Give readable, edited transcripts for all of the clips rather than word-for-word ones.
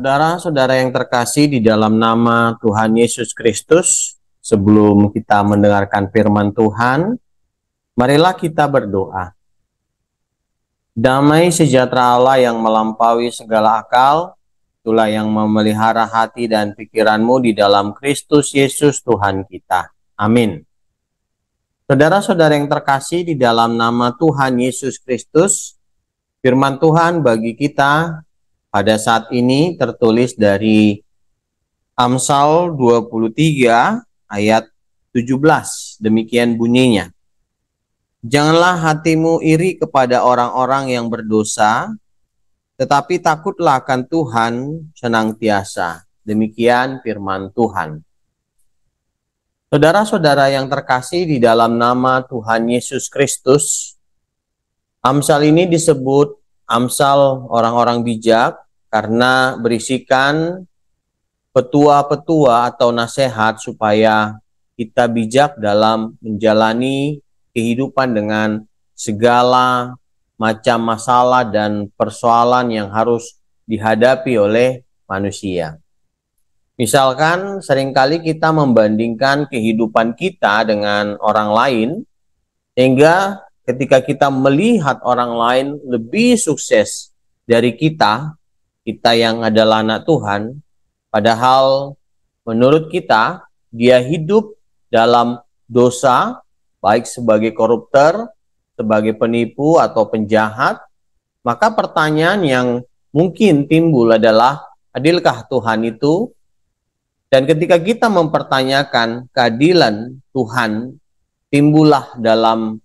Saudara-saudara yang terkasih di dalam nama Tuhan Yesus Kristus, sebelum kita mendengarkan firman Tuhan, marilah kita berdoa. Damai sejahtera Allah yang melampaui segala akal, itulah yang memelihara hati dan pikiranmu di dalam Kristus Yesus Tuhan kita. Amin. Saudara-saudara yang terkasih di dalam nama Tuhan Yesus Kristus, firman Tuhan bagi kita pada saat ini tertulis dari Amsal 23 ayat 17. Demikian bunyinya. Janganlah hatimu iri kepada orang-orang yang berdosa, tetapi takutlah akan Tuhan senantiasa. Demikian firman Tuhan. Saudara-saudara yang terkasih di dalam nama Tuhan Yesus Kristus, Amsal ini disebut Amsal orang-orang bijak karena berisikan petua-petua atau nasihat supaya kita bijak dalam menjalani kehidupan dengan segala macam masalah dan persoalan yang harus dihadapi oleh manusia. Misalkan seringkali kita membandingkan kehidupan kita dengan orang lain, sehingga ketika kita melihat orang lain lebih sukses dari kita yang adalah anak Tuhan, padahal menurut kita dia hidup dalam dosa, baik sebagai koruptor, sebagai penipu atau penjahat, maka pertanyaan yang mungkin timbul adalah, adilkah Tuhan itu? Dan ketika kita mempertanyakan keadilan Tuhan, timbullah dalam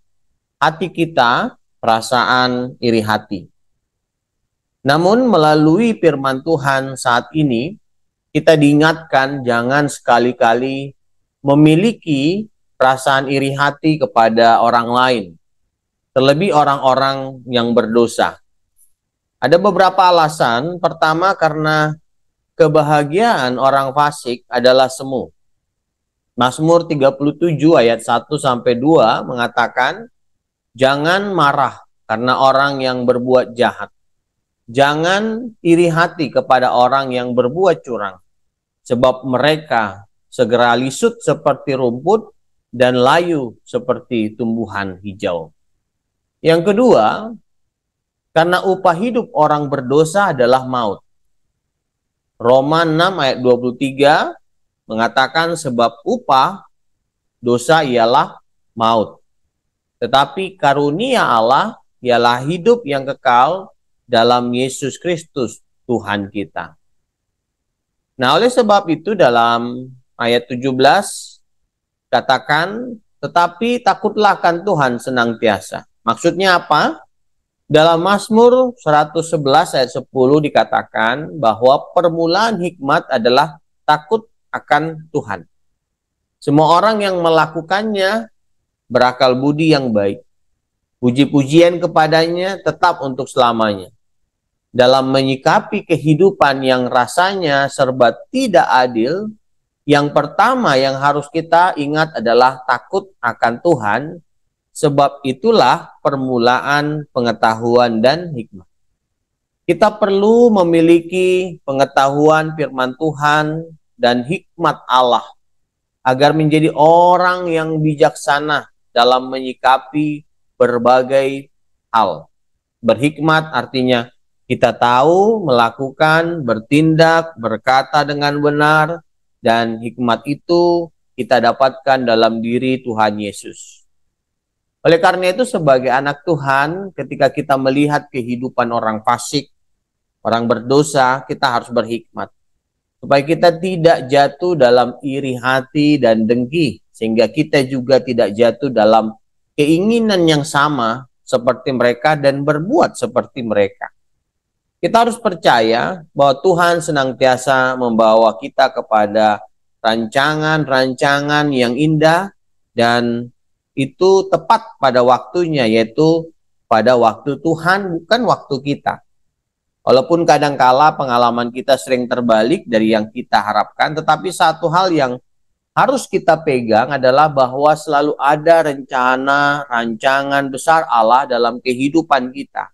hati kita perasaan iri hati. Namun melalui firman Tuhan saat ini, kita diingatkan jangan sekali-kali memiliki perasaan iri hati kepada orang lain, terlebih orang-orang yang berdosa. Ada beberapa alasan. Pertama, karena kebahagiaan orang fasik adalah semu. Mazmur 37 ayat 1-2 mengatakan, jangan marah karena orang yang berbuat jahat. Jangan iri hati kepada orang yang berbuat curang, sebab mereka segera lisut seperti rumput dan layu seperti tumbuhan hijau. Yang kedua, karena upah hidup orang berdosa adalah maut. Roma 6 ayat 23 mengatakan sebab upah dosa ialah maut. Tetapi karunia Allah ialah hidup yang kekal dalam Yesus Kristus Tuhan kita. Nah, oleh sebab itu dalam ayat 17 katakan, tetapi takutlah akan Tuhan senantiasa. Maksudnya apa? Dalam Mazmur 111 ayat 10 dikatakan bahwa permulaan hikmat adalah takut akan Tuhan. Semua orang yang melakukannya berakal budi yang baik. Puji-pujian kepadanya tetap untuk selamanya. Dalam menyikapi kehidupan yang rasanya serba tidak adil, yang pertama yang harus kita ingat adalah takut akan Tuhan, sebab itulah permulaan pengetahuan dan hikmah. Kita perlu memiliki pengetahuan firman Tuhan dan hikmat Allah, agar menjadi orang yang bijaksana dalam menyikapi berbagai hal. Berhikmat artinya kita tahu, melakukan, bertindak, berkata dengan benar, dan hikmat itu kita dapatkan dalam diri Tuhan Yesus. Oleh karena itu sebagai anak Tuhan, ketika kita melihat kehidupan orang fasik, orang berdosa, kita harus berhikmat. Supaya kita tidak jatuh dalam iri hati dan dengki, sehingga kita juga tidak jatuh dalam keinginan yang sama seperti mereka dan berbuat seperti mereka. Kita harus percaya bahwa Tuhan senantiasa membawa kita kepada rancangan-rancangan yang indah dan itu tepat pada waktunya, yaitu pada waktu Tuhan, bukan waktu kita. Walaupun kadangkala pengalaman kita sering terbalik dari yang kita harapkan, tetapi satu hal yang harus kita pegang adalah bahwa selalu ada rencana, rancangan besar Allah dalam kehidupan kita.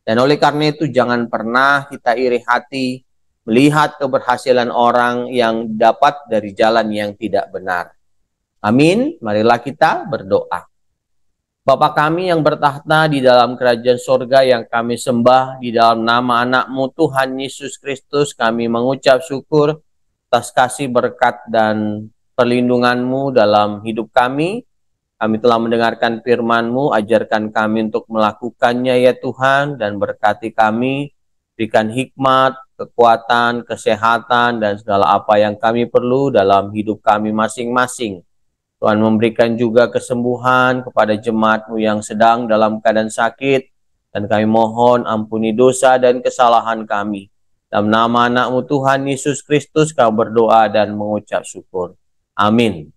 Dan oleh karena itu jangan pernah kita iri hati melihat keberhasilan orang yang dapat dari jalan yang tidak benar. Amin. Marilah kita berdoa. Bapa kami yang bertahta di dalam kerajaan sorga yang kami sembah, di dalam nama anak-Mu Tuhan Yesus Kristus, kami mengucap syukur atas kasih berkat dan perlindungan-Mu dalam hidup kami. Kami telah mendengarkan firman-Mu, ajarkan kami untuk melakukannya ya Tuhan, dan berkati kami, berikan hikmat, kekuatan, kesehatan, dan segala apa yang kami perlu dalam hidup kami masing-masing. Tuhan memberikan juga kesembuhan kepada jemaat-Mu yang sedang dalam keadaan sakit, dan kami mohon ampuni dosa dan kesalahan kami. Dalam nama anak-Mu Tuhan Yesus Kristus kami berdoa dan mengucap syukur. Amin.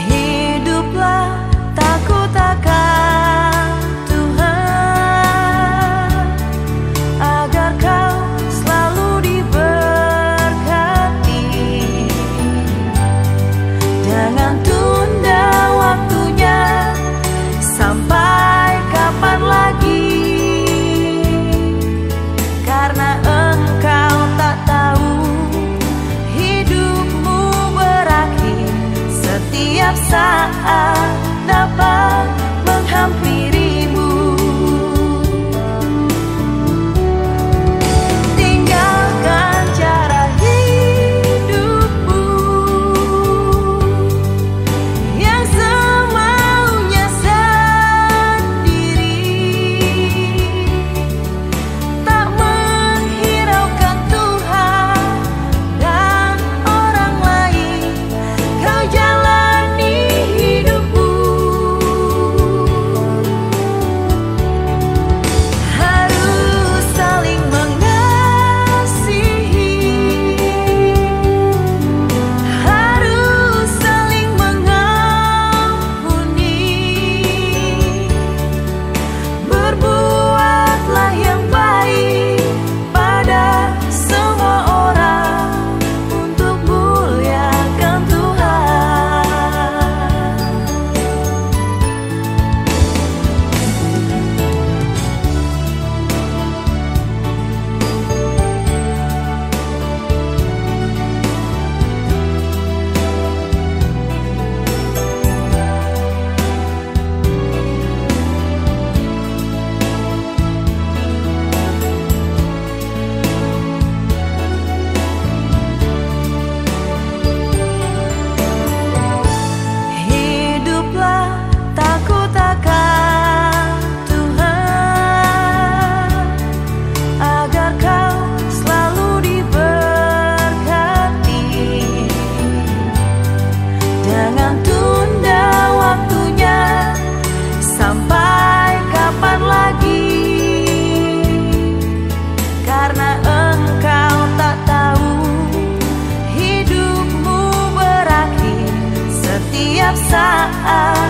Hiduplah takut akan Tuhan, agar kau selalu diberkati. Jangan tunda waktunya, sampai kapan lagi, karena engkau tak tahu hidupmu berakhir. Setiap saat dapat menghampirimu. Tinggalkan cara hidupmu yang semaunya sendiri, tak menghiraukan Tuhan dan orang lain. Kau jalani hidupmu, harus saling mengasihi, harus saling mengampuni. Berbuatlah yang baik pada semua orang untuk muliakan Tuhan. Hiduplah takut akan Tuhan, agar kau selalu diberkati. Jangan tunda waktunya, sampai kapan lagi, karena engkau tak tahu hidupmu berakhir. Setiap saat